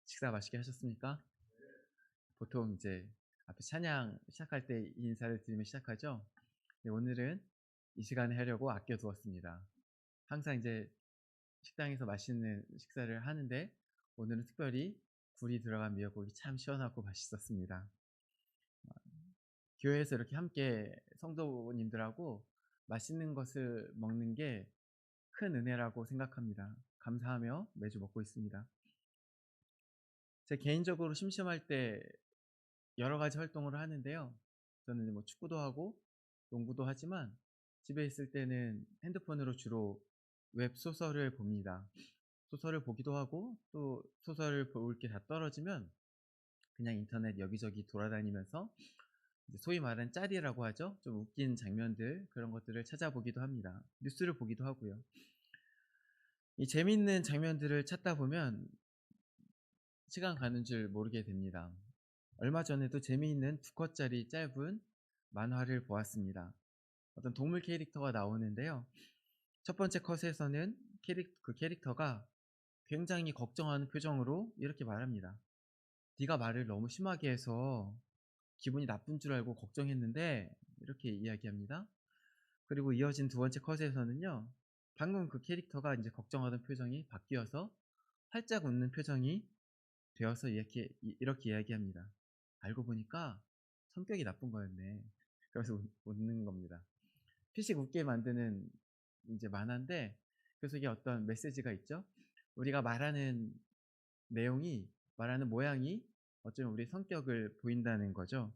식사 맛있게 하셨습니까? 보통 이제 앞에 찬양 시작할 때 인사를 드리며 시작하죠. 네, 오늘은 이 시간에 하려고 아껴 두었습니다. 항상 이제 식당에서 맛있는 식사를 하는데 오늘은 특별히 굴이 들어간 미역국이 참 시원하고 맛있었습니다. 교회에서 이렇게 함께 성도님들하고 맛있는 것을 먹는 게 큰 은혜라고 생각합니다. 감사하며 매주 먹고 있습니다. 제 개인적으로 심심할 때 여러 가지 활동을 하는데요. 저는 뭐 축구도 하고 농구도 하지만 집에 있을 때는 핸드폰으로 주로 웹소설을 봅니다. 소설을 보기도 하고 또 소설을 볼 게 다 떨어지면 그냥 인터넷 여기저기 돌아다니면서 이제 소위 말하는 짤이라고 하죠. 좀 웃긴 장면들 그런 것들을 찾아보기도 합니다. 뉴스를 보기도 하고요. 이 재밌는 장면들을 찾다 보면 시간 가는 줄 모르게 됩니다. 얼마 전에도 재미있는 2컷짜리 짧은 만화를 보았습니다. 어떤 동물 캐릭터가 나오는데요. 첫 번째 컷에서는 그 캐릭터가 굉장히 걱정하는 표정으로 이렇게 말합니다. 네가 말을 너무 심하게 해서 기분이 나쁜 줄 알고 걱정했는데 이렇게 이야기합니다. 그리고 이어진 두 번째 컷에서는요. 방금 그 캐릭터가 이제 걱정하던 표정이 바뀌어서 활짝 웃는 표정이 되어서 이렇게 이야기합니다. 알고 보니까 성격이 나쁜 거였네. 그래서 웃는 겁니다. 피식 웃게 만드는 이제 만화인데 그래서 이게 어떤 메시지가 있죠. 우리가 말하는 내용이 말하는 모양이 어쩌면 우리의 성격을 보인다는 거죠.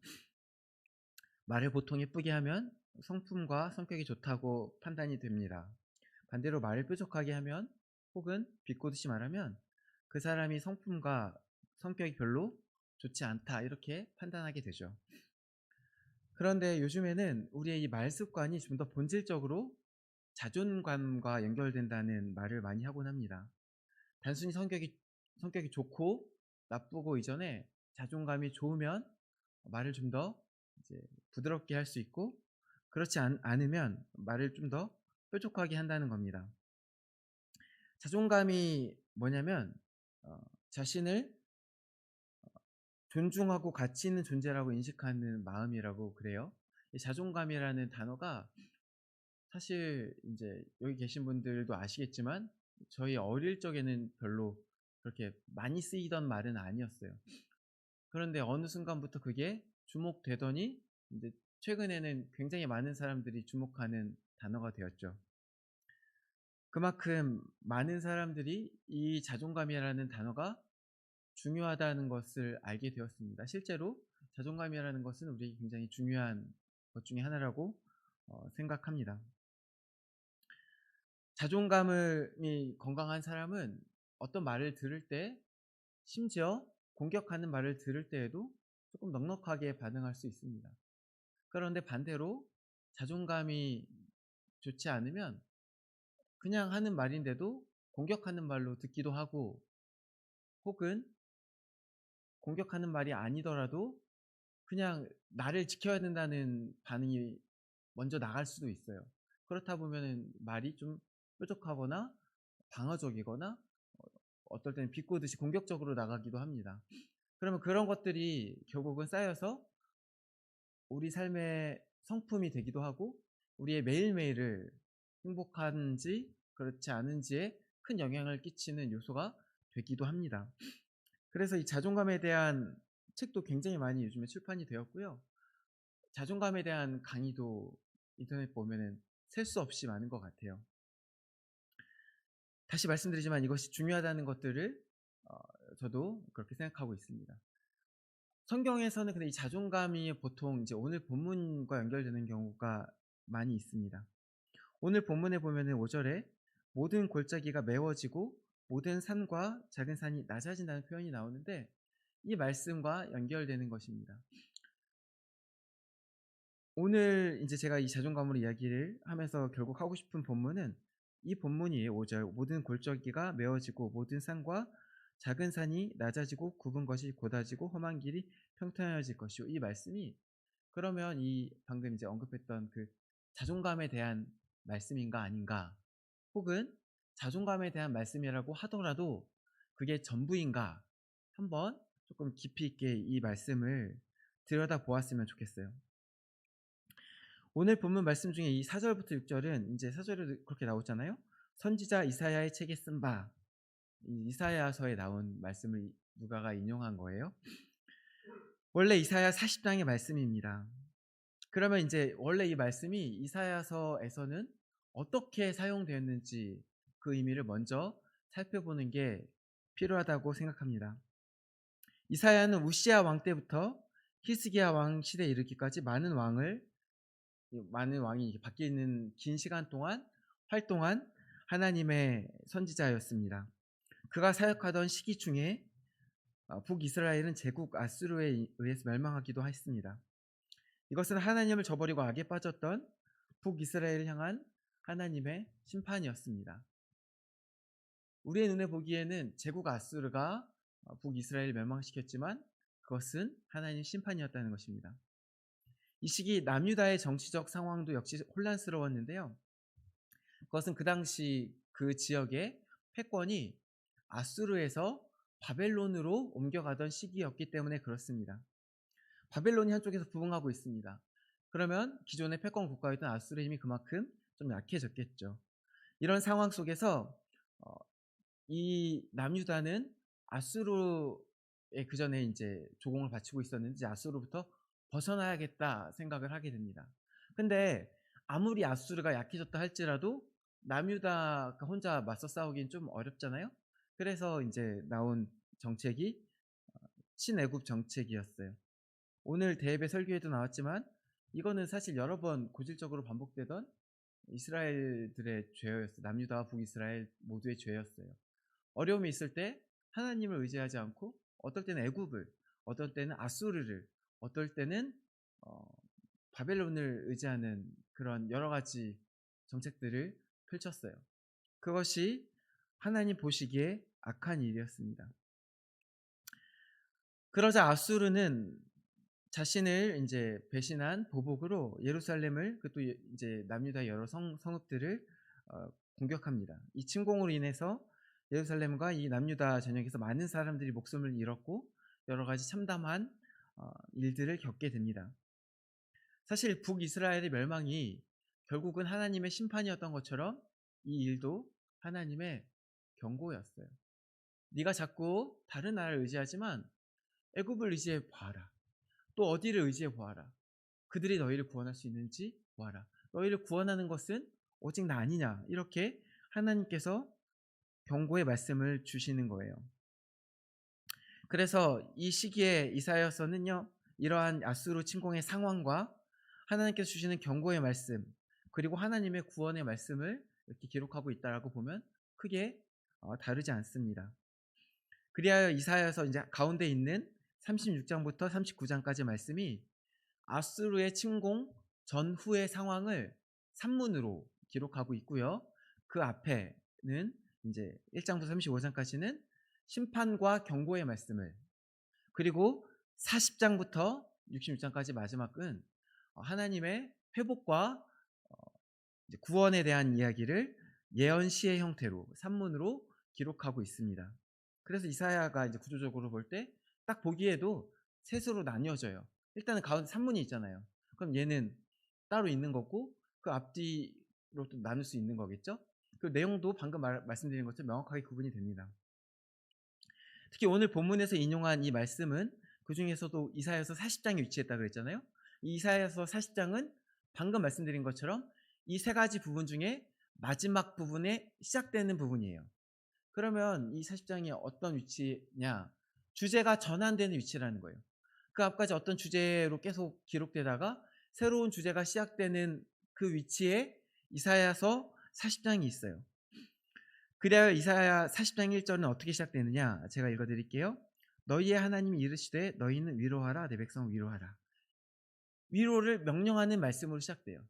말을 보통 예쁘게 하면 성품과 성격이 좋다고 판단이 됩니다. 반대로 말을 뾰족하게 하면 혹은 비꼬듯이 말하면 그 사람이 성품과 성격이 별로 좋지 않다 이렇게 판단하게 되죠. 그런데 요즘에는 우리의 이 말 습관이 좀 더 본질적으로 자존감과 연결된다는 말을 많이 하곤 합니다. 단순히 성격이 좋고 나쁘고 이전에 자존감이 좋으면 말을 좀 더 이제 부드럽게 할 수 있고 그렇지 않으면 말을 좀 더 뾰족하게 한다는 겁니다. 자존감이 뭐냐면 자신을 존중하고 가치 있는 존재라고 인식하는 마음이라고 그래요. 이 자존감이라는 단어가 사실 인제 여기 계신 분들도 아시겠지만 저희 어릴 적에는 별로 그렇게 많이 쓰이던 말은 아니었어요. 그런데 어느 순간부터 그게 주목되더니 인제 최근에는 굉장히 많은 사람들이 주목하는 단어가 되었죠. 그만큼 많은 사람들이 이 자존감이라는 단어가 중요하다는 것을 알게 되었습니다. 실제로 자존감이라는 것은 우리에게 굉장히 중요한 것 중에 하나라고 생각합니다. 자존감이 건강한 사람은 어떤 말을 들을 때 심지어 공격하는 말을 들을 때에도 조금 넉넉하게 반응할 수 있습니다. 그런데 반대로 자존감이 좋지 않으면 그냥 하는 말인데도 공격하는 말로 듣기도 하고 혹은 공격하는 말이 아니더라도 그냥 나를 지켜야 된다는 반응이 먼저 나갈 수도 있어요. 그렇다 보면은 말이 좀 뾰족하거나 방어적이거나 어떨 때는 비꼬듯이 공격적으로 나가기도 합니다. 그러면 그런 것들이 결국은 쌓여서 우리 삶의 성품이 되기도 하고 우리의 매일매일을 행복한지 그렇지 않은지에 큰 영향을 끼치는 요소가 되기도 합니다. 그래서 이 자존감에 대한 책도 굉장히 많이 요즘에 출판이 되었고요. 자존감에 대한 강의도 인터넷 보면은 셀 수 없이 많은 것 같아요. 다시 말씀드리지만 이것이 중요하다는 것들을 어 저도 그렇게 생각하고 있습니다. 성경에서는 근데 이 자존감이 보통 이제 오늘 본문과 연결되는 경우가 많이 있습니다. 오늘 본문에 보면은 5 절에 모든 골짜기가 메워지고 모든 산과 작은 산이 낮아진다는 표현이 나오는데 이 말씀과 연결되는 것입니다. 오늘 인제 제가 이 자존감으로 이야기를 하면서 결국 하고 싶은 본문은 이 본문이에요. 5 절. 모든 골짜기가 메워지고 모든 산과 작은 산이 낮아지고 굽은 것이 곧아지고 험한 길이 평탄해질 것이요. 이 말씀이 그러면 이 방금 이제 언급했던 그 자존감에 대한 말씀인가 아닌가? 혹은 자존감에 대한 말씀이라고 하더라도 그게 전부인가? 한번 조금 깊이 있게 이 말씀을 들여다보았으면 좋겠어요. 오늘 본문 말씀 중에 이 4 절부터 6 절은 인제 4 절에도 그렇게 나오잖아요. 선지자 이사야의 책에 쓴 바, 이 이사야서에 나온 말씀을 누가가 인용한 거예요. 원래 이사야 40장의 말씀입니다. 그러면 인제 원래 이 말씀이 이사야서에서는 어떻게 사용되었는지 그 의미를 먼저 살펴보는 게 필요하다고 생각합니다. 이사야는 우시야 왕 때부터 히스기야 왕 시대에 이르기까지 많은 왕이 이렇게 바뀌는 긴 시간 동안 활동한 하나님의 선지자였습니다. 그가 사역하던 시기 중에 북이스라엘은 제국 아수르에 의해서 멸망하기도 했습니다. 이것은 하나님을 저버리고 악에 빠졌던 북이스라엘을 향한 하나님의 심판이었습니다. 우리의 눈에 보기에는 제국 아수르가 북이스라엘을 멸망시켰지만 그것은 하나님의 심판이었다는 것입니다. 이 시기 남유다의 정치적 상황도 역시 혼란스러웠는데요. 그것은 그 당시 그 지역의 패권이 아수르에서 바벨론으로 옮겨가던 시기였기 때문에 그렇습니다. 바벨론이 한쪽에서 부흥하고 있습니다. 그러면 기존의 패권 국가였던 아수르의 힘이 그만큼 좀 약해졌겠죠. 이런 상황 속에서 이 남유다는 아수르에 그전에 이제 조공을 바치고 있었는데 이제 아수르부터 벗어나야겠다 생각을 하게 됩니다. 근데 아무리 아수르가 약해졌다 할지라도 남유다가 혼자 맞서 싸우기는 좀 어렵잖아요. 그래서 이제 나온 정책이 친애굽 정책이었어요. 오늘 대예배 설교에도 나왔지만 이거는 사실 여러 번 고질적으로 반복되던 이스라엘들의 죄였어요. 남유다와 북이스라엘 모두의 죄였어요. 어려움이 있을 때 하나님을 의지하지 않고 어떨 때는 애굽을, 어떨 때는 아수르를, 어떨 때는 바벨론을 의지하는 그런 여러 가지 정책들을 펼쳤어요. 그것이 하나님 보시기에 악한 일이었습니다. 그러자 아수르는 자신을 이제 배신한 보복으로 예루살렘을 또 이제 남유다 여러 성읍들을 공격합니다. 이 침공으로 인해서 예루살렘과 이 남유다 전역에서 많은 사람들이 목숨을 잃었고 여러 가지 참담한 일들을 겪게 됩니다. 사실 북이스라엘의 멸망이 결국은 하나님의 심판이었던 것처럼 이 일도 하나님의 경고였어요. 네가 자꾸 다른 나라를 의지하지만 애굽을 의지해 보아라. 또 어디를 의지해 보아라. 그들이 너희를 구원할 수 있는지 보아라. 너희를 구원하는 것은 오직 나 아니냐. 이렇게 하나님께서 경고의 말씀을 주시는 거예요. 그래서 이 시기에 이사야서는요. 이러한 아수르 침공의 상황과 하나님께서 주시는 경고의 말씀 그리고 하나님의 구원의 말씀을 이렇게 기록하고 있다라고 보면 크게 다르지 않습니다. 그리하여 이사야서 이제 가운데 있는 36장부터 39장까지 말씀이 아수르의 침공 전후의 상황을 산문으로 기록하고 있고요. 그 앞에는 이제 1장부터 35장까지는 심판과 경고의 말씀을 그리고 40장부터 66장까지 마지막은 하나님의 회복과 구원에 대한 이야기를 예언시의 형태로 산문으로 기록하고 있습니다. 그래서 이사야가 이제 구조적으로 볼 때 딱 보기에도 셋으로 나뉘어져요. 일단은 가운데 산문이 있잖아요. 그럼 얘는 따로 있는 거고 그 앞뒤로 또 나눌 수 있는 거겠죠. 그 내용도 방금 말씀드린 것처럼 명확하게 구분이 됩니다. 특히 오늘 본문에서 인용한 이 말씀은 그 중에서도 이사야서 40장에 위치했다 그랬잖아요. 이 이사야서 40장은 방금 말씀드린 것처럼 이 세 가지 부분 중에 마지막 부분에 시작되는 부분이에요. 그러면 이 40장이 어떤 위치냐? 주제가 전환되는 위치라는 거예요. 그 앞까지 어떤 주제로 계속 기록되다가 새로운 주제가 시작되는 그 위치에 이사야서 40장이 있어요. 그래야 이사야 40장 1절은 어떻게 시작되느냐? 제가 읽어드릴게요. 너희의 하나님이 이르시되 너희는 위로하라 내 백성을 위로하라. 위로를 명령하는 말씀으로 시작돼요.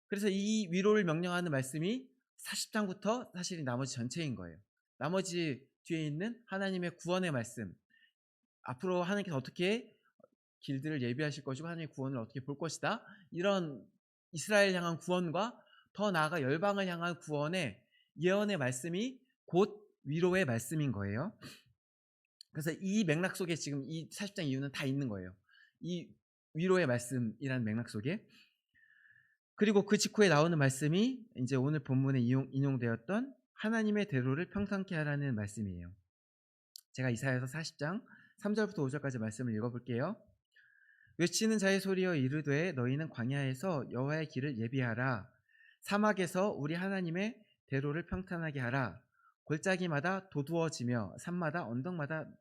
그래서 이 위로를 명령하는 말씀이 40장부터 사실 나머지 전체인 거예요. 나머지 뒤에 있는 하나님의 구원의 말씀, 앞으로 하나님께서 어떻게 길들을 예비하실 것이고 하나님의 구원을 어떻게 볼 것이다. 이런 이스라엘 향한 구원과 더 나아가 열방을 향한 구원의 예언의 말씀이 곧 위로의 말씀인 거예요. 그래서 이 맥락 속에 지금 이 40장 이유는 다 있는 거예요. 이 위로의 말씀이라는 맥락 속에. 그리고 그 직후에 나오는 말씀이 이제 오늘 본문에 인용되었던 하나님의 대로를 평탄케 하라는 말씀이에요. 제가 이사야서 40장 3절부터 5절까지 말씀을 읽어볼게요. 외치는 자의 소리여 이르되 너희는 광야에서 여호와의 길을 예비하라. 사막에서 우리 하나님의 대로를 평탄하게 하라. 골짜기마다 도두어지며 산마다 언덕마다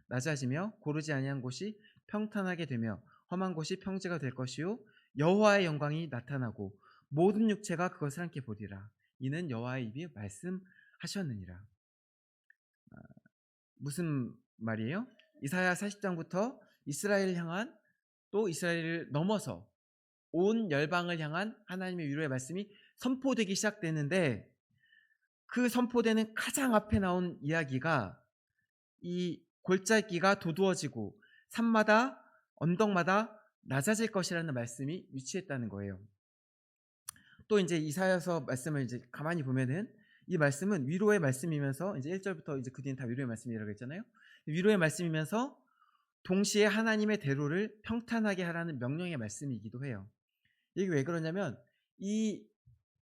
낮아지며 고르지 아니한 곳이 평탄하게 되며 험한 곳이 평지가 될 것이요 여호와의 영광이 나타나고 모든 육체가 그것을 함께 보리라. 이는 여호와의 입이 말씀하셨느니라. 무슨 말이에요? 이사야 40장부터 이스라엘을 향한, 또 이스라엘을 넘어서 온 열방을 향한 하나님의 위로의 말씀이 선포되기 시작되는데, 그 선포되는 가장 앞에 나온 이야기가 이 골짜기가 도두어지고 산마다 언덕마다 낮아질 것이라는 말씀이 위치했다는 거예요. 또 이제 이사야서 말씀을 이제 가만히 보면은 이 말씀은 위로의 말씀이면서, 이제 1절부터 이제 그 뒤는 다 위로의 말씀이라고 했잖아요. 위로의 말씀이면서 동시에 하나님의 대로를 평탄하게 하라는 명령의 말씀이기도 해요. 이게 왜 그러냐면 이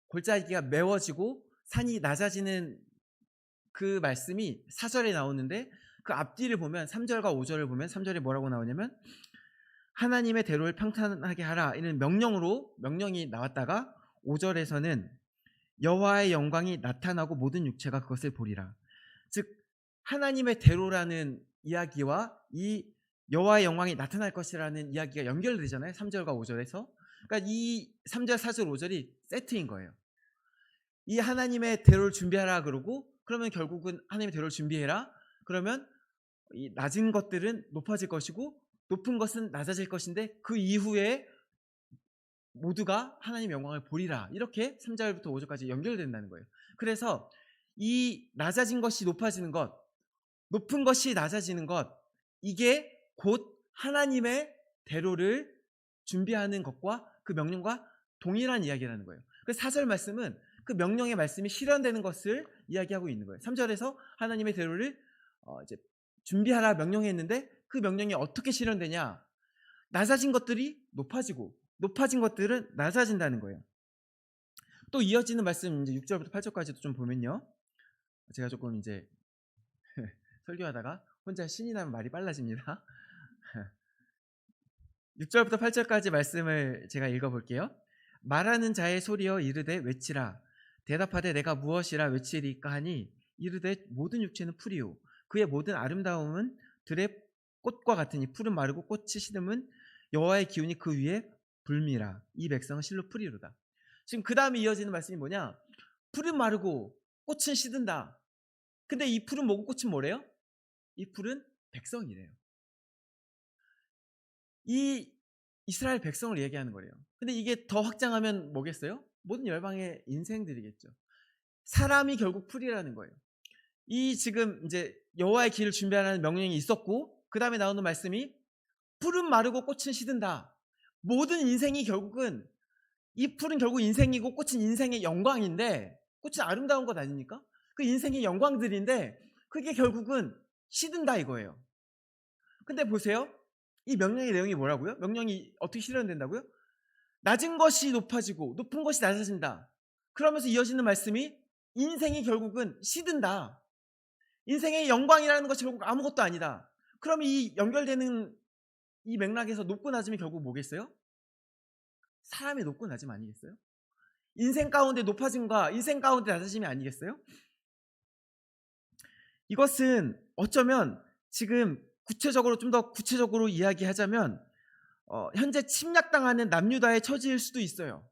골짜기가 메워지고 산이 낮아지는 그 말씀이 4절에 나오는데, 그 앞뒤를 보면 3절과 5절을 보면 3절에 뭐라고 나오냐면 하나님의 대로를 평탄하게 하라 이런 명령이 나왔다가 5절에서는 여호와의 영광이 나타나고 모든 육체가 그것을 보리라. 즉 하나님의 대로라는 이야기와 이 여호와의 영광이 나타날 것이라는 이야기가 연결되잖아요. 3절과 5절에서. 그러니까 이 3절, 4절, 5절이 세트인 거예요. 이 하나님의 대로를 준비하라 그러고, 그러면 결국은 하나님의 대로를 준비해라. 그러면 이 낮은 것들은 높아질 것이고 높은 것은 낮아질 것인데 그 이후에 모두가 하나님의 영광을 보리라. 이렇게 3절부터 5절까지 연결된다는 거예요. 그래서 이 낮아진 것이 높아지는 것, 높은 것이 낮아지는 것, 이게 곧 하나님의 대로를 준비하는 것과 그 명령과 동일한 이야기라는 거예요. 그 4절 말씀은 그 명령의 말씀이 실현되는 것을 이야기하고 있는 거예요. 3절에서 하나님의 대로를 이제 준비하라 명령했는데 그 명령이 어떻게 실현되냐? 낮아진 것들이 높아지고 높아진 것들은 낮아진다는 거예요. 또 이어지는 말씀 이제 6절부터 8절까지도 좀 보면요. 제가 조금 이제 설교하다가 혼자 신이 나면 말이 빨라집니다. 6절부터 8절까지 말씀을 제가 읽어볼게요. 말하는 자의 소리여 이르되 외치라. 대답하되 내가 무엇이라 외치리까 하니 이르되 모든 육체는 풀이요 그의 모든 아름다움은 들의 꽃과 같으니 푸른 마르고 꽃이 시듬은 여호와의 기운이 그 위에 불미라. 이 백성은 실로 풀이로다. 지금 그 다음에 이어지는 말씀이 뭐냐? 풀은 마르고 꽃은 시든다. 근데 이 풀은 뭐고 꽃은 뭐래요? 이 풀은 백성이래요. 이 이스라엘 백성을 얘기하는 거래요. 근데 이게 더 확장하면 뭐겠어요? 모든 열방의 인생들이겠죠. 사람이 결국 풀이라는 거예요. 이 지금 이제 여호와의 길을 준비하라는 명령이 있었고, 그 다음에 나오는 말씀이 풀은 마르고 꽃은 시든다. 모든 인생이 결국은, 이 풀은 결국 인생이고 꽃은 인생의 영광인데, 꽃은 아름다운 것 아닙니까? 그 인생의 영광들인데 그게 결국은 시든다 이거예요. 근데 보세요. 이 명령의 내용이 뭐라고요? 명령이 어떻게 실현된다고요? 낮은 것이 높아지고 높은 것이 낮아진다. 그러면서 이어지는 말씀이 인생이 결국은 시든다. 인생의 영광이라는 것이 결국 아무것도 아니다. 그럼 이 연결되는 이 맥락에서 높고 낮음이 결국 뭐겠어요? 사람의 높고 낮음 아니겠어요? 인생 가운데 높아짐과 인생 가운데 낮아짐이 아니겠어요? 이것은 어쩌면 지금 구체적으로, 좀 더 구체적으로 이야기하자면 현재 침략당하는 남유다의 처지일 수도 있어요.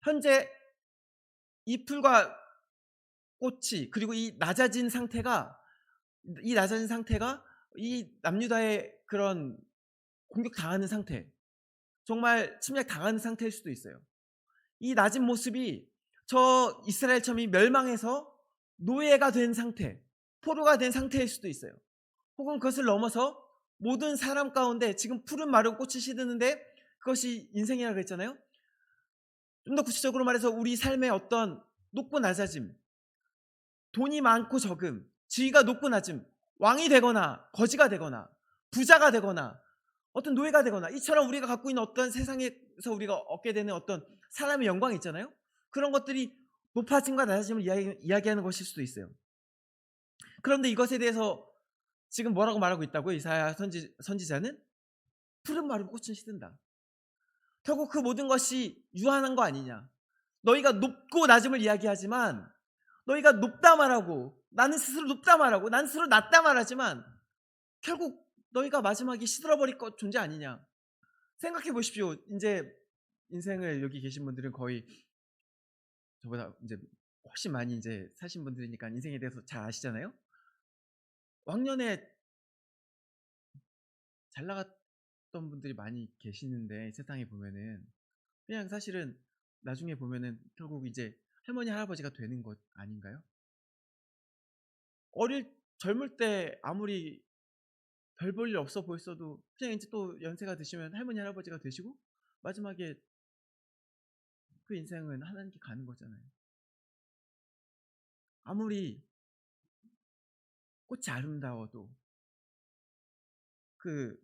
현재 이 풀과 꽃이, 그리고 이 낮아진 상태가 이 남유다의 그런 공격당하는 상태, 정말 침략당하는 상태일 수도 있어요. 이 낮은 모습이 저 이스라엘 처음이 멸망해서 노예가 된 상태, 포로가 된 상태일 수도 있어요. 혹은 그것을 넘어서 모든 사람 가운데 지금 풀은 마르고 꽃이 시드는데 그것이 인생이라고 했잖아요. 좀 더 구체적으로 말해서 우리 삶의 어떤 높고 낮아짐, 돈이 많고 적음, 지위가 높고 낮음, 왕이 되거나 거지가 되거나 부자가 되거나 어떤 노예가 되거나 이처럼 우리가 갖고 있는 어떤 세상에서 우리가 얻게 되는 어떤 사람의 영광이 있잖아요. 그런 것들이 높아짐과 낮아짐을 이야기하는 것일 수도 있어요. 그런데 이것에 대해서 지금 뭐라고 말하고 있다고요? 이사야 선지자는 푸른 마른 꽃은 시든다. 결국 그 모든 것이 유한한 거 아니냐. 너희가 높고 낮음을 이야기하지만 너희가 높다 말하고 나는 스스로 높다 말하고 나는 스스로 낮다 말하지만 결국 너희가 마지막에 시들어버릴 것 존재 아니냐. 생각해 보십시오. 이제 인생을 여기 계신 분들은 거의 저보다 이제 훨씬 많이 이제 사신 분들이니까 인생에 대해서 잘 아시잖아요. 왕년에 잘 나갔던 분들이 많이 계시는데 세상에 보면은 그냥 사실은 나중에 보면은 결국 이제 할머니 할아버지가 되는 것 아닌가요? 젊을 때 아무리 별 볼 일 없어 보였어도 그냥 이제 또 연세가 드시면 할머니 할아버지가 되시고 마지막에 그 인생은 하나님께 가는 거잖아요. 아무리 꽃이 아름다워도 그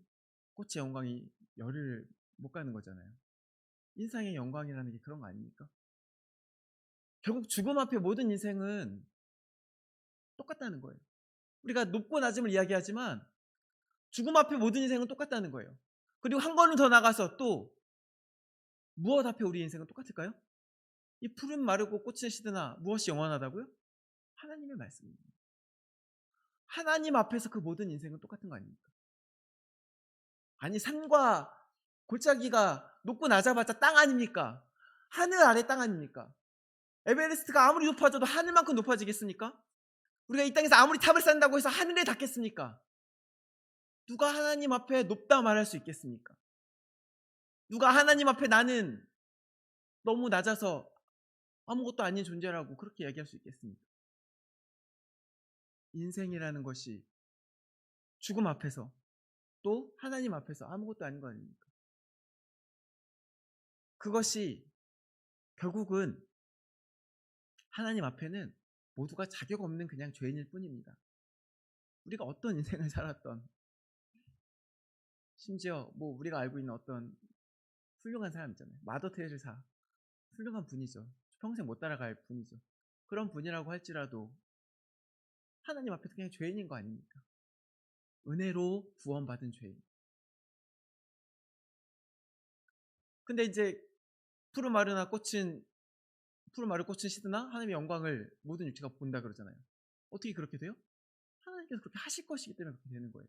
꽃의 영광이 열을 못 가는 거잖아요. 인생의 영광이라는 게 그런 거 아닙니까? 결국 죽음 앞에 모든 인생은 똑같다는 거예요. 우리가 높고 낮음을 이야기하지만 죽음 앞에 모든 인생은 똑같다는 거예요. 그리고 한 걸음 더 나가서 또 무엇 앞에 우리 인생은 똑같을까요? 이 푸른 마르고 꽃은 시드나 무엇이 영원하다고요? 하나님의 말씀입니다. 하나님 앞에서 그 모든 인생은 똑같은 거 아닙니까? 아니 산과 골짜기가 높고 낮아봤자 땅 아닙니까? 하늘 아래 땅 아닙니까? 에베레스트가 아무리 높아져도 하늘만큼 높아지겠습니까? 우리가 이 땅에서 아무리 탑을 쌓는다고 해서 하늘에 닿겠습니까? 누가 하나님 앞에 높다 말할 수 있겠습니까? 누가 하나님 앞에 나는 너무 낮아서 아무것도 아닌 존재라고 그렇게 얘기할 수 있겠습니까? 인생이라는 것이 죽음 앞에서 또 하나님 앞에서 아무것도 아닌 거 아닙니까? 그것이 결국은 하나님 앞에는 모두가 자격 없는 그냥 죄인일 뿐입니다. 우리가 어떤 인생을 살았던 심지어 뭐 우리가 알고 있는 어떤 훌륭한 사람 있잖아요. 마더 테레사 훌륭한 분이죠. 평생 못 따라갈 분이죠. 그런 분이라고 할지라도 하나님 앞에서 그냥 죄인인 거 아닙니까? 은혜로 구원받은 죄인. 근데 이제 푸른 마른 꽃은 시드나 하나님의 영광을 모든 육체가 본다 그러잖아요. 어떻게 그렇게 돼요? 하나님께서 그렇게 하실 것이기 때문에 그렇게 되는 거예요.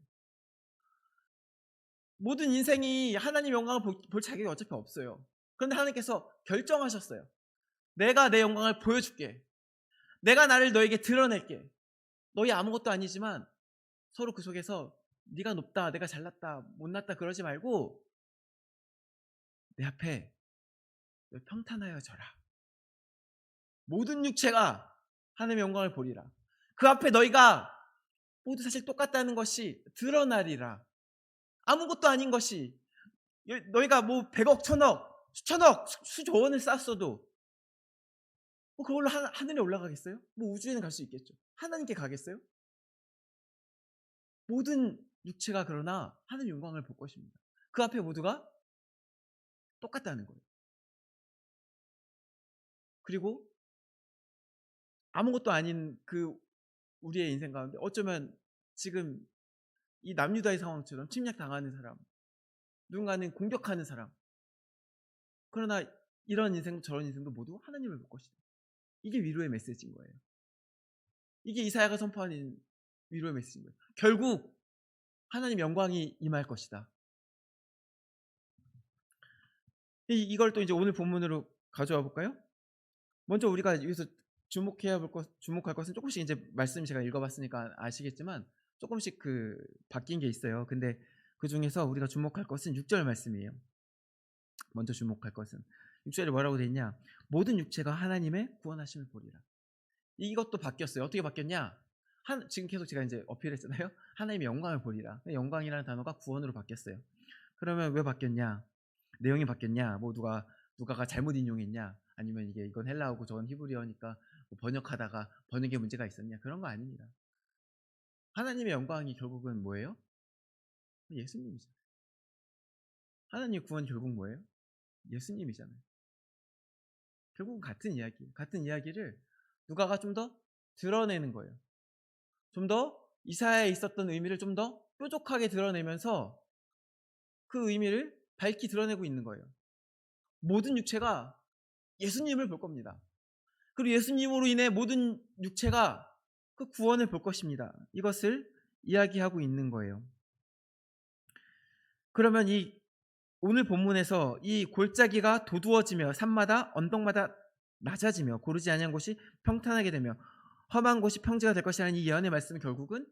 모든 인생이 하나님 영광을 볼 자격이 어차피 없어요. 그런데 하나님께서 결정하셨어요. 내가 내 영광을 보여줄게. 내가 나를 너에게 드러낼게. 너희 아무것도 아니지만 서로 그 속에서 네가 높다, 내가 잘났다, 못났다 그러지 말고 내 앞에 평탄하여 져라. 모든 육체가 하나님의 영광을 보리라. 그 앞에 너희가 모두 사실 똑같다는 것이 드러나리라. 아무것도 아닌 것이 너희가 뭐 100억, 1000억, 수천억, 수조원을 쌓았어도 뭐 그걸로 하늘에 올라가겠어요? 뭐 우주에는 갈 수 있겠죠. 하나님께 가겠어요? 모든 육체가 그러나 하나님의 영광을 볼 것입니다. 그 앞에 모두가 똑같다는 거예요. 그리고 아무것도 아닌 그 우리의 인생 가운데 어쩌면 지금 이 남유다의 상황처럼 침략당하는 사람, 누군가는 공격하는 사람, 그러나 이런 인생 저런 인생도 모두 하나님을 볼 것이다. 이게 위로의 메시지인 거예요. 이게 이사야가 선포하는 위로의 메시지인 거예요. 결국 하나님 영광이 임할 것이다. 이걸 또 이제 오늘 본문으로 가져와 볼까요? 먼저 우리가 여기서 주목할 것은 조금씩 이제 말씀 제가 읽어봤으니까 아시겠지만 조금씩 그 바뀐 게 있어요. 근데 그 중에서 우리가 주목할 것은 6절 말씀이에요. 먼저 주목할 것은 6절에 뭐라고 되어 있냐? 모든 육체가 하나님의 구원하심을 보리라. 이것도 바뀌었어요. 어떻게 바뀌었냐? 지금 계속 제가 이제 어필했잖아요. 하나님의 영광을 보리라. 영광이라는 단어가 구원으로 바뀌었어요. 그러면 왜 바뀌었냐? 내용이 바뀌었냐? 뭐 누가가 잘못 인용했냐? 아니면 이건 헬라어고 저건 히브리어니까 뭐 번역하다가 번역에 문제가 있었냐? 그런 거 아닙니다. 하나님의 영광이 결국은 뭐예요? 예수님이잖아요. 하나님의 구원이 결국 뭐예요? 예수님이잖아요. 결국은 같은 이야기예요. 같은 이야기를 누가가 좀 더 드러내는 거예요. 좀 더 이사야에 있었던 의미를 좀 더 뾰족하게 드러내면서 그 의미를 밝히 드러내고 있는 거예요. 모든 육체가 예수님을 볼 겁니다. 그리고 예수님으로 인해 모든 육체가 그 구원을 볼 것입니다. 이것을 이야기하고 있는 거예요. 그러면 이 오늘 본문에서 이 골짜기가 도두어지며 산마다 언덕마다 낮아지며 고르지 아니한 곳이 평탄하게 되며 험한 곳이 평지가 될 것이라는 이 예언의 말씀은 결국은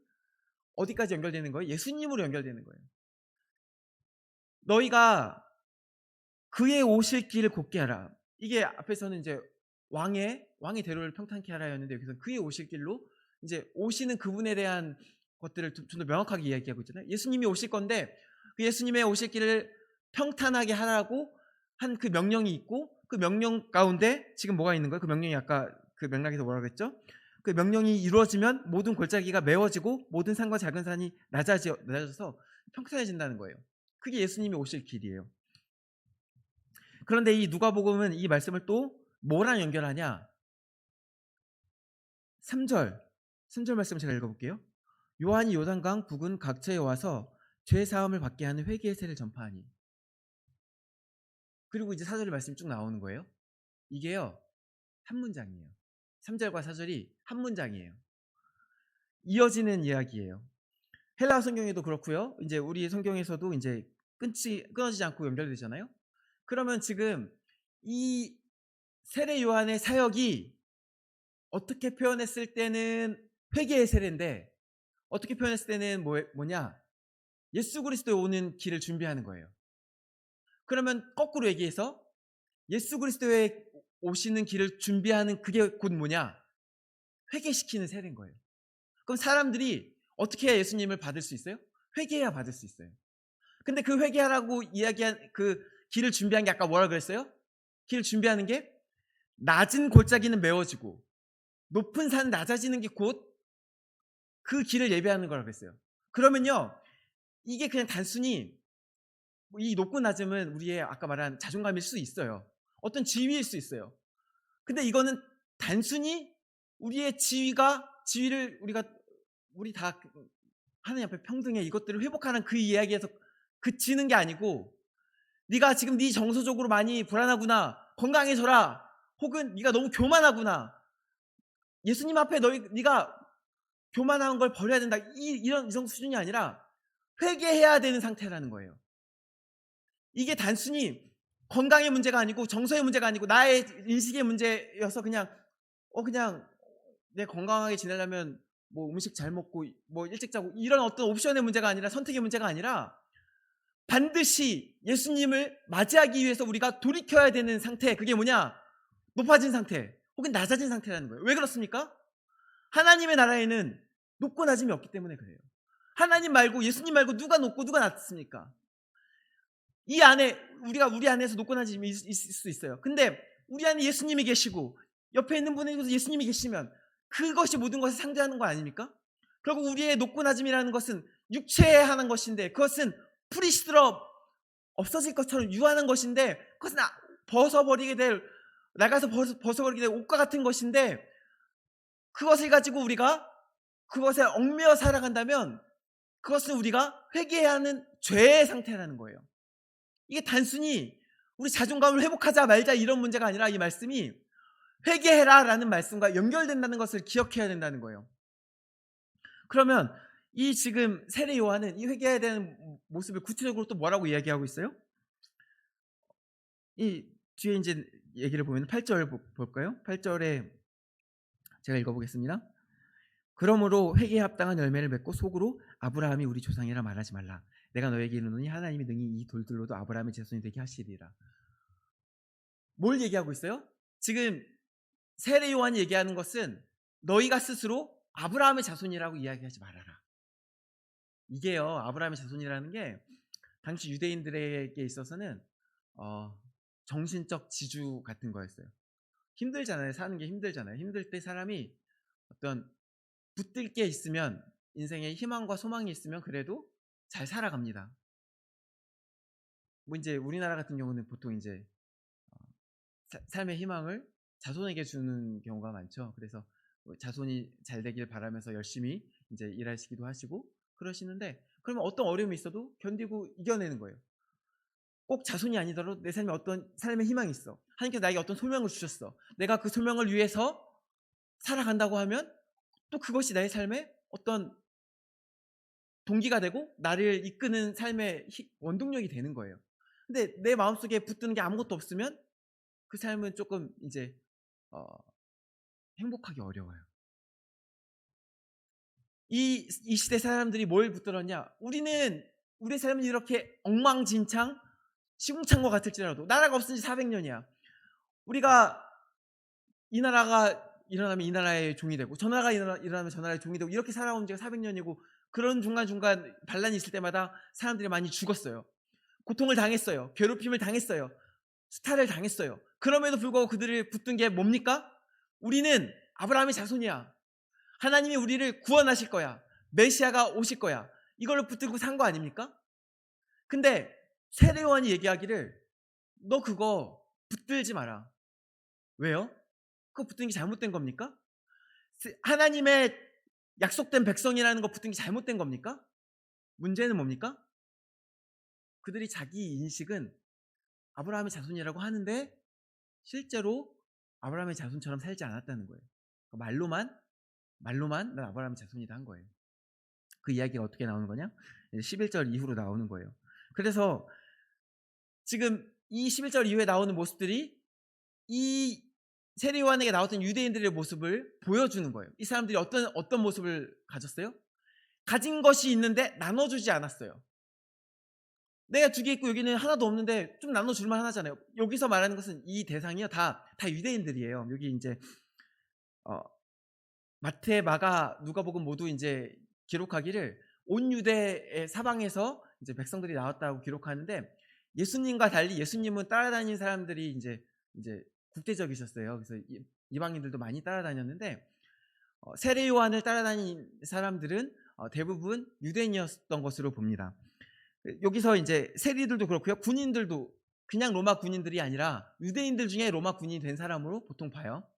어디까지 연결되는 거예요? 예수님으로 연결되는 거예요. 너희가 그의 오실 길을 곱게 하라. 이게 앞에서는 이제 왕의 대로를 평탄케 하라였는데 여기서 그의 오실 길로 이제 오시는 그분에 대한 것들을 좀 더 명확하게 이야기하고 있잖아요. 예수님이 오실 건데 그 예수님의 오실 길을 평탄하게 하라고 한 그 명령이 있고 그 명령 가운데 지금 뭐가 있는 거예요? 그 명령이 아까 그 맥락에서 뭐라고 했죠? 그 명령이 이루어지면 모든 골짜기가 메워지고 모든 산과 작은 산이 낮아져서 평탄해진다는 거예요. 그게 예수님이 오실 길이에요. 그런데 이 누가복음은 이 말씀을 또 뭐랑 연결하냐? 3절 말씀 제가 읽어볼게요. 요한이 요단강 부근 각처에 와서 죄 사함을 받게 하는 회개의 세를 전파하니. 그리고 이제 4절의 말씀이 쭉 나오는 거예요. 이게요 한 문장이에요. 3절과 4절이 한 문장이에요. 이어지는 이야기예요. 헬라어 성경에도 그렇고요. 이제 우리 성경에서도 이제 끊어지지 않고 연결되잖아요. 그러면 지금 이 세례 요한의 사역이 어떻게 표현했을 때는 회개의 세례인데 어떻게 표현했을 때는 뭐냐? 예수 그리스도에 오는 길을 준비하는 거예요. 그러면 거꾸로 얘기해서 예수 그리스도에 오시는 길을 준비하는 그게 곧 뭐냐? 회개시키는 세례인 거예요. 그럼 사람들이 어떻게 해야 예수님을 받을 수 있어요? 회개해야 받을 수 있어요. 근데 그 회개하라고 이야기한 그 길을 준비한 게 아까 뭐라 그랬어요? 길을 준비하는 게 낮은 골짜기는 메워지고 높은 산 낮아지는 게 곧 그 길을 예배하는 거라고 했어요. 그러면요 이게 그냥 단순히 이 높고 낮음은 우리의 아까 말한 자존감일 수 있어요. 어떤 지위일 수 있어요. 근데 이거는 단순히 우리의 지위를 우리 다 하나님 앞에 평등해 이것들을 회복하는 그 이야기에서 그치는 게 아니고 네가 지금 네 정서적으로 많이 불안하구나 건강해져라 혹은 네가 너무 교만하구나 예수님 앞에 네가 교만한 걸 버려야 된다 이런 이성 수준이 아니라 회개해야 되는 상태라는 거예요. 이게 단순히 건강의 문제가 아니고 정서의 문제가 아니고 나의 인식의 문제여서 그냥 내 건강하게 지내려면 뭐 음식 잘 먹고 뭐 일찍 자고 이런 어떤 옵션의 문제가 아니라 선택의 문제가 아니라 반드시 예수님을 맞이하기 위해서 우리가 돌이켜야 되는 상태 그게 뭐냐? 높아진 상태 혹은 낮아진 상태라는 거예요. 왜 그렇습니까? 하나님의 나라에는 높고 낮음이 없기 때문에 그래요. 하나님 말고 예수님 말고 누가 높고 누가 낮습니까? 이 안에 우리 안에서 높고 낮음이 있을 수 있어요. 근데 우리 안에 예수님이 계시고 옆에 있는 분에게도 예수님이 계시면 그것이 모든 것을 상대하는 거 아닙니까? 결국 우리의 높고 낮음이라는 것은 육체에 하는 것인데 그것은 풀이 시들어 없어질 것처럼 유하는 것인데 그것은 나가서 벗어버리게 될 옷과 같은 것인데 그것을 가지고 우리가 그것에 얽매여 살아간다면 그것은 우리가 회개해야 하는 죄의 상태라는 거예요. 이게 단순히 우리 자존감을 회복하자 말자 이런 문제가 아니라 이 말씀이 회개해라 라는 말씀과 연결된다는 것을 기억해야 된다는 거예요. 그러면 이 지금 세례 요한은 이 회개해야 되는 모습을 구체적으로 또 뭐라고 이야기하고 있어요? 이 뒤에 이제 얘기를 보면 8절 볼까요? 8절에 제가 읽어보겠습니다. 그러므로 회개에 합당한 열매를 맺고 속으로 아브라함이 우리 조상이라 말하지 말라. 내가 너에게 이르노니 하나님이 능히 이 돌들로도 아브라함의 자손이 되게 하시리라. 뭘 얘기하고 있어요? 지금 세례 요한이 얘기하는 것은 너희가 스스로 아브라함의 자손이라고 이야기하지 말아라. 이게요 아브라함의 자손이라는 게 당시 유대인들에게 있어서는 정신적 지주 같은 거였어요. 힘들잖아요. 사는 게 힘들잖아요. 힘들 때 사람이 어떤 붙들 게 있으면 인생에 희망과 소망이 있으면 그래도 잘 살아갑니다. 뭐 인제 우리나라 같은 경우는 보통 인제 삶의 희망을 자손에게 주는 경우가 많죠. 그래서 뭐 자손이 잘 되길 바라면서 열심히 인제 일하시기도 하시고 그러시는데, 그러면 어떤 어려움이 있어도 견디고 이겨내는 거예요. 꼭 자손이 아니더라도 내 삶에 어떤 삶의 희망이 있어. 하나님께서 나에게 어떤 소명을 주셨어. 내가 그 소명을 위해서 살아간다고 하면 또 그것이 나의 삶에 어떤 동기가 되고 나를 이끄는 삶의 원동력이 되는 거예요. 근데 내 마음속에 붙드는 게 아무것도 없으면 그 삶은 쪼끔 이제 어 행복하기 어려워요. 이 시대 사람들이 뭘 붙들었냐? 우리는 우리의 삶은 이렇게 엉망진창 시궁창과 같을지라도 나라가 없은 지 400 년이야. 우리가 이 나라가 일어나면 이 나라의 종이 되고 저 나라가 일어나면 저 나라의 종이 되고 이렇게 살아온 지가 400 년이고, 그런 중간중간 반란이 있을 때마다 사람들이 많이 죽었어요. 고통을 당했어요. 괴롭힘을 당했어요. 수탈을 당했어요. 그럼에도 불구하고 그들을 붙든 게 뭡니까? 우리는 아브라함의 자손이야. 하나님이 우리를 구원하실 거야. 메시아가 오실 거야. 이걸로 붙들고 산 거 아닙니까? 근데 세례요한이 얘기하기를 너 그거 붙들지 마라. 왜요? 그거 붙드는 게 잘못된 겁니까? 하나님의 약속된 백성이라는 거 붙든 게 잘못된 겁니까? 문제는 뭡니까? 그들이 자기 인식은 아브라함의 자손이라고 하는데 실제로 아브라함의 자손처럼 살지 않았다는 거예요. 말로만 난 아브라함의 자손이다 한 거예요. 그 이야기가 어떻게 나오는 거냐? 11절 이후로 나오는 거예요. 그래서 지금 이 11절 이후에 나오는 모습들이 이 세례요한에게 나왔던 유대인들의 모습을 보여주는 거예요. 이 사람들이 어떤 모습을 가졌어요? 가진 것이 있는데 나눠주지 않았어요. 내가 2개 있고 여기는 하나도 없는데 좀 나눠줄만 하잖아요. 여기서 말하는 것은 이 대상이요 다 유대인들이에요. 여기 이제 마태, 마가, 누가복음 모두 이제 기록하기를 온 유대의 사방에서 이제 백성들이 나왔다고 기록하는데, 예수님과 달리 예수님은 따라다니는 사람들이 이제 국대적이셨어요. 그래서 이방인들도 많이 따라다녔는데 세례 요한을 따라다닌 사람들은 대부분 유대인이었던 것으로 봅니다. 여기서 이제 세리들도 그렇고요, 군인들도 그냥 로마 군인들이 아니라 유대인들 중에 로마 군인이 된 사람으로 보통 봐요.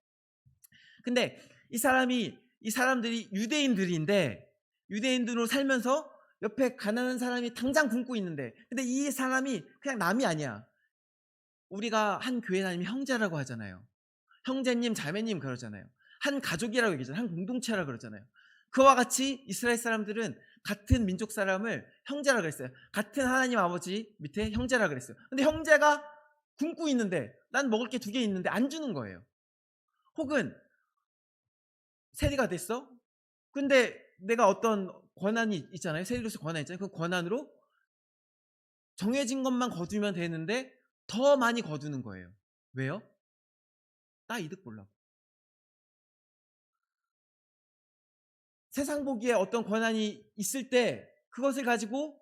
근데 이 사람들이 유대인들인데 유대인들로 살면서 옆에 가난한 사람이 당장 굶고 있는데, 근데 이 사람이 그냥 남이 아니야. 우리가 한 교회 다니면 형제라고 하잖아요. 형제님, 자매님 그러잖아요. 한 가족이라고 얘기하잖아요. 한 공동체라고 그러잖아요. 그와 같이 이스라엘 사람들은 같은 민족 사람을 형제라고 그랬어요. 같은 하나님 아버지 밑에 형제라고 그랬어요. 근데 형제가 굶고 있는데 난 먹을 게 2개 있는데 안 주는 거예요. 혹은 세리가 됐어? 근데 내가 어떤 권한이 있잖아요. 세리로서 권한이 있잖아요. 그 권한으로 정해진 것만 거두면 되는데 더 많이 거두는 거예요. 왜요? 나 이득 보려고. 세상 보기에 어떤 권한이 있을 때 그것을 가지고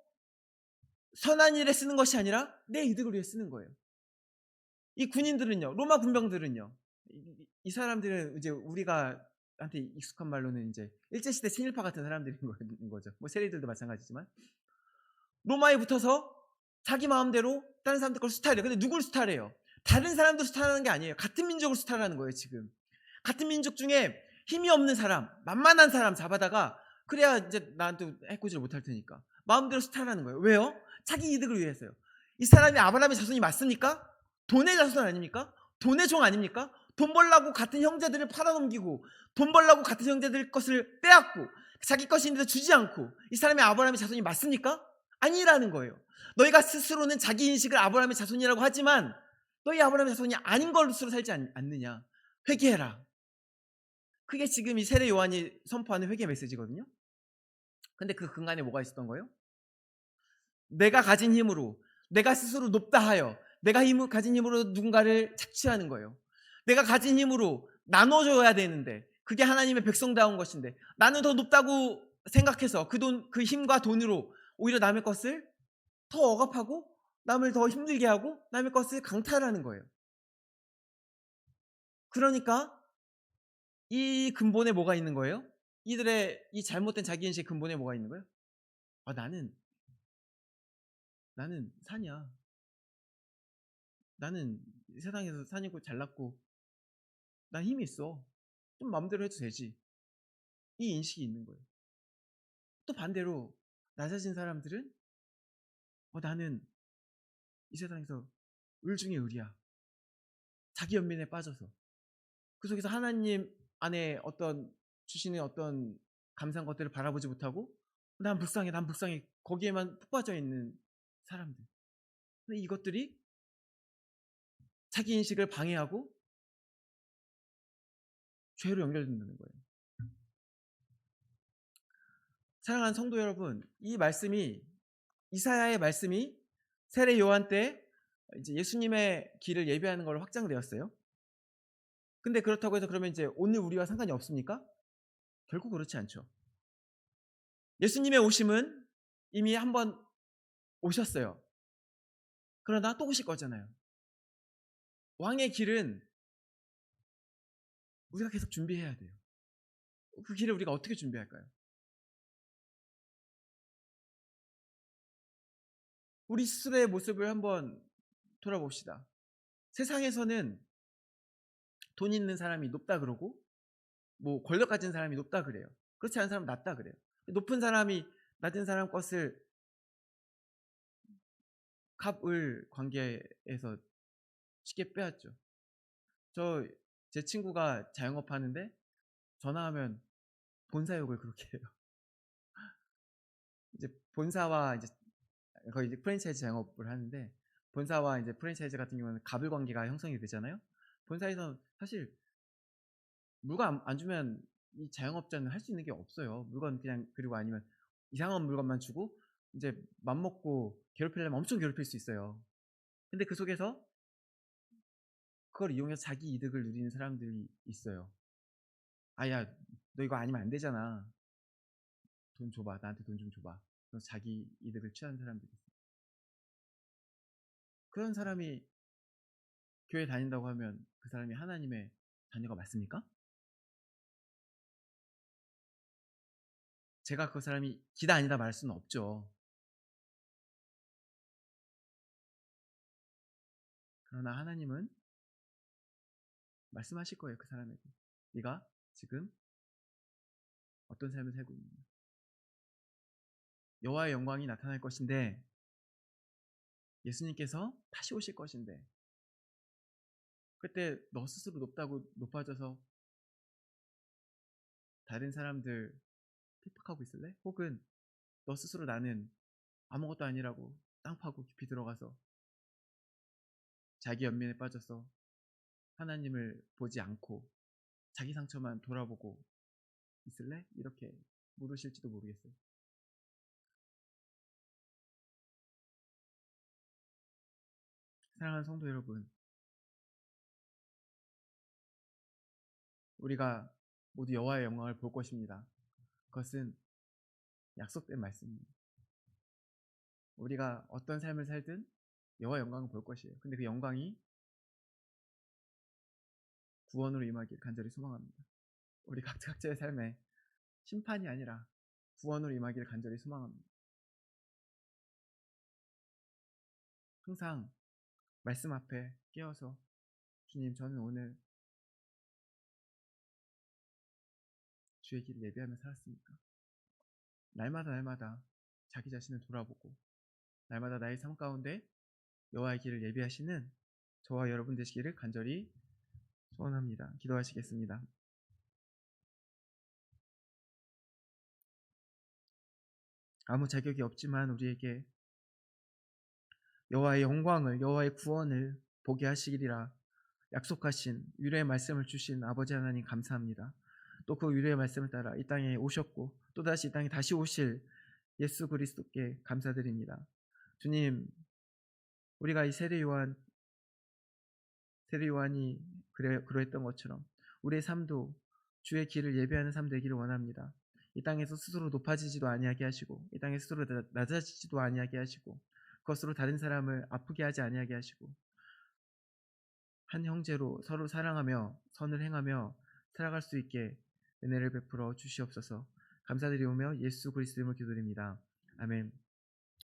선한 일에 쓰는 것이 아니라 내 이득을 위해 쓰는 거예요. 이 군인들은요, 로마 군병들은요, 이 사람들은 이제 우리가 한테 익숙한 말로는 이제 일제시대 친일파 같은 사람들인 거죠. 뭐 세리들도 마찬가지지만 로마에 붙어서 자기 마음대로 다른 사람들 걸 수탈해요. 근데 누굴 수탈해요? 다른 사람들 수탈하는 게 아니에요. 같은 민족을 수탈하는 거예요. 지금 같은 민족 중에 힘이 없는 사람, 만만한 사람 잡아다가 그래야 이제 나한테 해코지를 못할 테니까 마음대로 수탈하는 거예요. 왜요? 자기 이득을 위해서요. 이 사람이 아브라함의 자손이 맞습니까? 돈의 자손 아닙니까? 돈의 종 아닙니까? 돈 벌라고 같은 형제들을 팔아넘기고 돈 벌라고 같은 형제들 것을 빼앗고 자기 것이 있는데 주지 않고 이 사람이 아브라함의 자손이 맞습니까? 아니라는 거예요. 너희가 스스로는 자기 인식을 아브라함의 자손이라고 하지만 너희 아브라함의 자손이 아닌 것으로 살지 않느냐. 회개해라. 그게 지금 이 세례 요한이 선포하는 회개 메시지거든요. 근데 그 근간에 뭐가 있었던 거예요? 내가 가진 힘으로, 내가 스스로 높다 하여 내가 가진 힘으로 누군가를 착취하는 거예요. 내가 가진 힘으로 나눠줘야 되는데 그게 하나님의 백성다운 것인데 나는 더 높다고 생각해서 그 힘과 돈으로 오히려 남의 것을 더 억압하고 남을 더 힘들게 하고 남의 것을 강탈하는 거예요. 그러니까 이 근본에 뭐가 있는 거예요? 이들의 이 잘못된 자기인식 근본에 뭐가 있는 거예요? 나는 산이야. 나는 세상에서 산이고 잘났고 난 힘이 있어. 좀 마음대로 해도 되지. 이 인식이 있는 거예요. 또 반대로 낮아진 사람들은 나는 이 세상에서 을 중에 을이야. 자기 연민에 빠져서 그 속에서 하나님 안에 어떤 주시는 어떤 감사한 것들을 바라보지 못하고 난 불쌍해, 난 불쌍해 거기에만 푹 빠져 있는 사람들. 근데 이것들이 자기 인식을 방해하고 죄로 연결된다는 거예요. 사랑하는 성도 여러분, 이 말씀이 이사야의 말씀이 세례 요한 때 이제 예수님의 길을 예비하는 걸로 확장되었어요. 근데 그렇다고 해서 그러면 이제 오늘 우리와 상관이 없습니까? 결국 그렇지 않죠. 예수님의 오심은 이미 한번 오셨어요. 그러나 또 오실 거잖아요. 왕의 길은 우리가 계속 준비해야 돼요. 그 길을 우리가 어떻게 준비할까요? 우리 스스로의 모습을 한번 돌아봅시다. 세상에서는 돈 있는 사람이 높다 그러고 뭐 권력 가진 사람이 높다 그래요. 그렇지 않은 사람은 낮다 그래요. 높은 사람이 낮은 사람 것을 갑을 관계에서 쉽게 빼앗죠. 제 친구가 자영업 하는데 전화하면 본사 욕을 그렇게 해요. 이제 본사와 이제 거의 이제 프랜차이즈 자영업을 하는데 본사와 이제 프랜차이즈 같은 경우는 갑을 관계가 형성이 되잖아요. 본사에서 사실 물건 안 주면 이 자영업자는 할 수 있는 게 없어요. 물건 그냥 그리고 아니면 이상한 물건만 주고 이제 맘먹고 괴롭히려면 엄청 괴롭힐 수 있어요. 근데 그 속에서 그걸 이용해서 자기 이득을 누리는 사람들이 있어요. 아야, 너 이거 아니면 안 되잖아. 돈 줘봐. 나한테 돈 좀 줘봐. 그래서 자기 이득을 취하는 사람들이 있어요. 그런 사람이 교회 다닌다고 하면 그 사람이 하나님의 자녀가 맞습니까? 제가 그 사람이 기다 아니다 말할 수는 없죠. 그러나 하나님은 말씀하실 거예요. 그 사람에게. 네가 지금 어떤 삶을 살고 있느냐. 여호와의 영광이 나타날 것인데 예수님께서 다시 오실 것인데 그때 너 스스로 높다고 높아져서 다른 사람들 핍박하고 있을래? 혹은 너 스스로 나는 아무것도 아니라고 땅 파고 깊이 들어가서 자기 연민에 빠져서 하나님을 보지 않고 자기 상처만 돌아보고 있을래? 이렇게 물으실지도 모르겠어요. 사랑하는 성도 여러분, 우리가 모두 여호와의 영광을 볼 것입니다. 그것은 약속된 말씀입니다. 우리가 어떤 삶을 살든 여호와의 영광을 볼 것이에요. 근데 그 영광이 구원으로 임하길 간절히 소망합니다. 우리 각자의 삶에 심판이 아니라 구원으로 임하기를 간절히 소망합니다. 항상 말씀 앞에 깨어서 주님, 저는 오늘 주의 길을 예배하며 살았습니까? 날마다 자기 자신을 돌아보고 날마다 나의 삶 가운데 여호와의 길을 예배하시는 저와 여러분 되시기를 간절히 소원합니다. 기도하시겠습니다. 아무 자격이 없지만 우리에게 여호와의 영광을, 여호와의 구원을 보게 하시리라 약속하신 위로의 말씀을 주신 아버지 하나님 감사합니다. 또 그 위로의 말씀을 따라 이 땅에 오셨고 또다시 이 땅에 다시 오실 예수 그리스도께 감사드립니다. 주님, 우리가 이 세례 요한이 그러했던 것처럼 우리의 삶도 주의 길을 예배하는 삶 되기를 원합니다. 이 땅에서 스스로 높아지지도 아니하게 하시고 이 땅에 스스로 낮아지지도 아니하게 하시고 그것으로 다른 사람을 아프게 하지 아니하게 하시고 한 형제로 서로 사랑하며 선을 행하며 살아갈 수 있게 은혜를 베풀어 주시옵소서. 감사드리오며 예수 그리스도 이름으로 기도드립니다. 아멘.